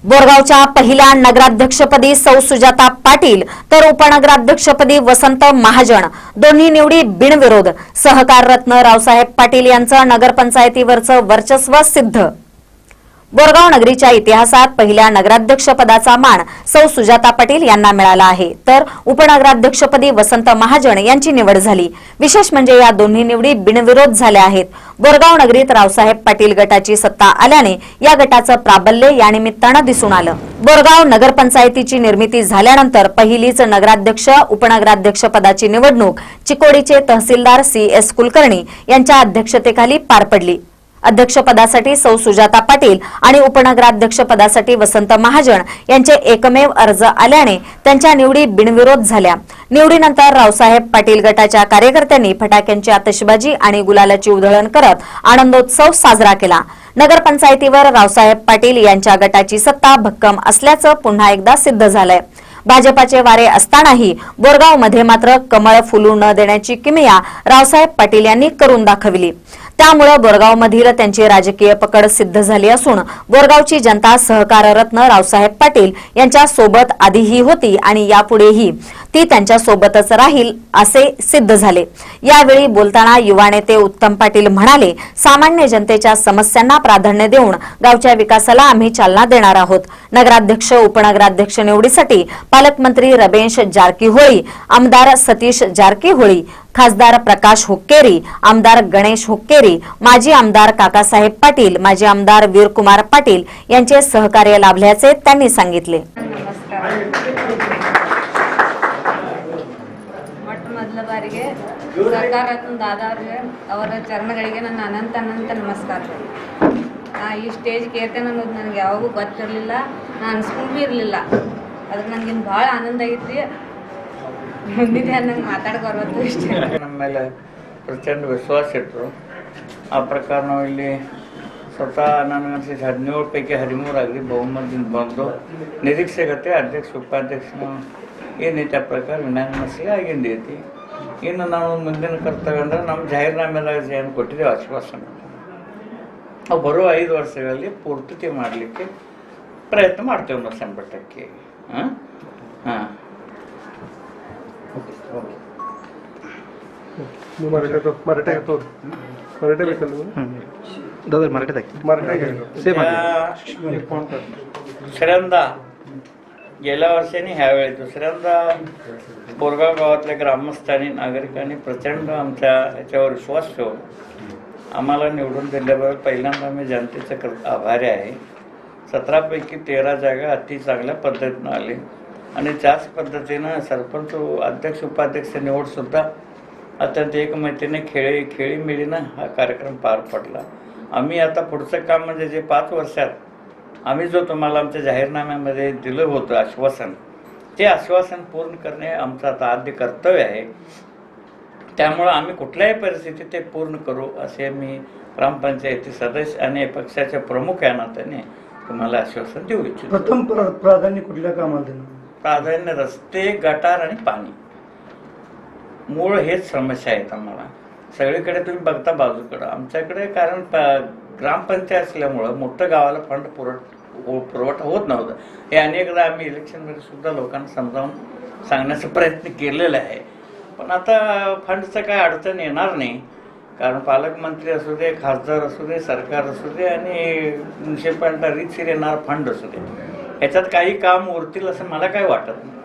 बोरगावच्या पहिल्या नगराध्यक्षपदी सौ सुजाता पाटील तर उपनगराध्यक्षपदी वसंत महाजन दोन्ही निवडी बिनविरोध. सहकार रत्न रावसाहेब पाटील यांचं नगरपंचायतीवरचं वर्चस्व सिद्ध. बोरगाव नगरीच्या इतिहासात पहिल्या नगराध्यक्षपदाचा मान सौ सुजाता पाटील यांना मिळाला आहे, तर उपनगराध्यक्षपदी वसंत महाजन यांची निवड झाली. विशेष म्हणजे या दोन्ही निवडी बिनविरोध झाल्या आहेत. बोरगाव नगरीत रावसाहेब पाटील गटाची सत्ता आल्याने या गटाचं प्राबल्य या निमित्तानं दिसून आलं. बोरगाव नगरपंचायतीची निर्मिती झाल्यानंतर पहिलीच नगराध्यक्ष उपनगराध्यक्ष पदाची निवडणूक चिकोडीचे तहसीलदार CS कुलकर्णी यांच्या अध्यक्षतेखाली पार पडली. अध्यक्षपदासाठी सौ सुजाता पाटील आणि उपनगराध्यक्षपदासाठी वसंत महाजन यांचे एकमेव अर्ज आल्याने त्यांच्या निवडी बिनविरोध झाल्या. निवडीनंतर रावसाहेब पाटील गटाच्या कार्यकर्त्यांनी फटाक्यांची आतषबाजी आणि गुलालाची उधळण करत आनंदोत्सव साजरा केला. नगरपंचायतीवर रावसाहेब पाटील यांच्या गटाची सत्ता भक्कम असल्याचं पुन्हा एकदा सिद्ध झालंय. भाजपाचे वारे असतानाही बोरगावमध्ये मात्र कमळ फुलू न देण्याची किमया रावसाहेब पाटील यांनी करून दाखवली. त्यामुळे बोरगावमधील त्यांची राजकीय पकड सिद्ध झाली असून बोरगावची जनता सहकार रत्न रावसाहेब पाटील यांच्या सोबत आधीही होती आणि यापुढेही ती त्यांच्या सोबतच राहील असे सिद्ध झाले. यावेळी बोलताना युवा नेते उत्तम पाटील म्हणाले, सामान्य जनतेच्या समस्यांना प्राधान्य देऊन गावच्या विकासाला आम्ही चालना देणार आहोत. नगराध्यक्ष उपनगराध्यक्ष निवडीसाठी पालकमंत्री रमेश जारकीहोळी, आमदार सतीश जारकीहोळी, खासदार प्रकाश हुक्केरी, आमदार गणेश हुक्केरी, माजी आमदार काकासाहेब पाटील, माजी आमदार वीरकुमार पाटील यांचे सहकार्य लाभल्याचे त्यांनी सांगितले. ಮೊದಲ ಬಾರಿಗೆ ಸರ್ಕಾರದಿಂದ ದಾದವ್ರಿಗೆ ಅವರ ಚರಣಗಳಿಗೆ ನನ್ನ ಅನಂತ ನಮಸ್ಕಾರ. ಈ ಸ್ಟೇಜ್ಗೆ ಏರ್ತೇನೆ ಅನ್ನೋದು ನನಗೆ ಯಾವಾಗೂ ಗೊತ್ತಿರಲಿಲ್ಲ, ನಾನು ಅನ್ಸ್ಕೊಂಡು ಭೀ ಇರಲಿಲ್ಲ. ಅದಕ್ಕೆ ನನಗಿನ್ನು ಭಾಳ ಆನಂದ ಐತಿ. ಬಂದಿದೆ ಅನ್ನಂಗೆ ಮಾತಾಡಕ್ಕೆ ಬರಬೇಕು ಇಷ್ಟೇ. ನಮ್ಮ ಮೇಲೆ ಪ್ರಚಂಡ ವಿಶ್ವಾಸ ಇಟ್ಟರು. ಆ ಪ್ರಕಾರ ನಾವು ಇಲ್ಲಿ ಸ್ವತಃ ನನಗನ್ಸಿದ್ದು 17 ಪೈಕಿ 13 ಆಗಲಿ ಬಹುಮತದಿಂದ ಬಂದು ನಿರೀಕ್ಷೆಗತ್ತೆ ಅಧ್ಯಕ್ಷ ಉಪಾಧ್ಯಕ್ಷನ ಏನೈತೆ ಆ ಪ್ರಕಾರ ವಿನಾಯಮಸಿ ಆಗಿಂದೈತಿ. ಇನ್ನು ನಾವು ಮುಂದಿನ ಕರ್ತವ್ಯ ಅಂದರೆ ನಮ್ಮ ಜಾಹೀರ್ನಾಮೆದಾಗ ಏನು ಕೊಟ್ಟಿದ್ದೇವೆ ಆಶ್ವಾಸನೆ ಅವು ಬರೋ 5 ವರ್ಷಗಳಲ್ಲಿ ಪೂರ್ತಿ ಮಾಡಲಿಕ್ಕೆ ಪ್ರಯತ್ನ ಮಾಡ್ತೇವೆ ನಾವು ಸಂಬಳಕ್ಕೆ. ಹಾಂ ಹಾಂ दुसऱ्यांदा गेल्या वर्षाने ह्यावेळी दुसऱ्यांदा बोरगाव गावातल्या ग्रामस्थांनी नागरिकांनी प्रचंड आमच्या ह्याच्यावर विश्वास ठेवून आम्हाला निवडून दिल्याबद्दल पहिल्यांदा मी जनतेचं आभारी आहे. 17 पैकी 13 जागा अति चांगल्या पद्धतीनं आली आणि त्याच पद्धतीनं सरपंच अध्यक्ष उपाध्यक्ष निवडसुद्धा अत्यंत एकमतीने खेळीमेळीनं हा कार्यक्रम पार पडला. आम्ही आता पुढचं काम म्हणजे जे 5 वर्षात आम्ही जो तुम्हाला आमच्या जाहीरनाम्यामध्ये दिलं होतं आश्वासन, ते आश्वासन पूर्ण करणे आमचं आता आद्य कर्तव्य आहे. त्यामुळं आम्ही कुठल्याही परिस्थितीत ते पूर्ण करू असे मी ग्रामपंचायती सदस्य आणि पक्षाच्या प्रमुख या नात्याने तुम्हाला आश्वासन देऊ इच्छितो. प्रथम प्राधान्य कुठल्या कामाला देणार? प्राधान्य रस्ते, गटार आणि पाणी, मूळ हेच समस्या आहेत आम्हाला. सगळीकडे तुम्ही बघता बाजूकडं आमच्याकडे, कारण ग्रामपंचायत असल्यामुळं मोठं गावाला फंड पुरवठा होत नव्हता. हे अनेकदा आम्ही इलेक्शनमध्ये सुद्धा लोकांना समजावून सांगण्याचा प्रयत्न केलेला आहे. पण आता फंडचं काय अडचण येणार नाही, कारण पालकमंत्री असू दे, खासदार असू दे, सरकार असू दे आणि म्युन्सिपालिटी रीतशीर येणार फंड असू दे, ह्याच्यात काही काम उरतील असं मला काय वाटत नाही.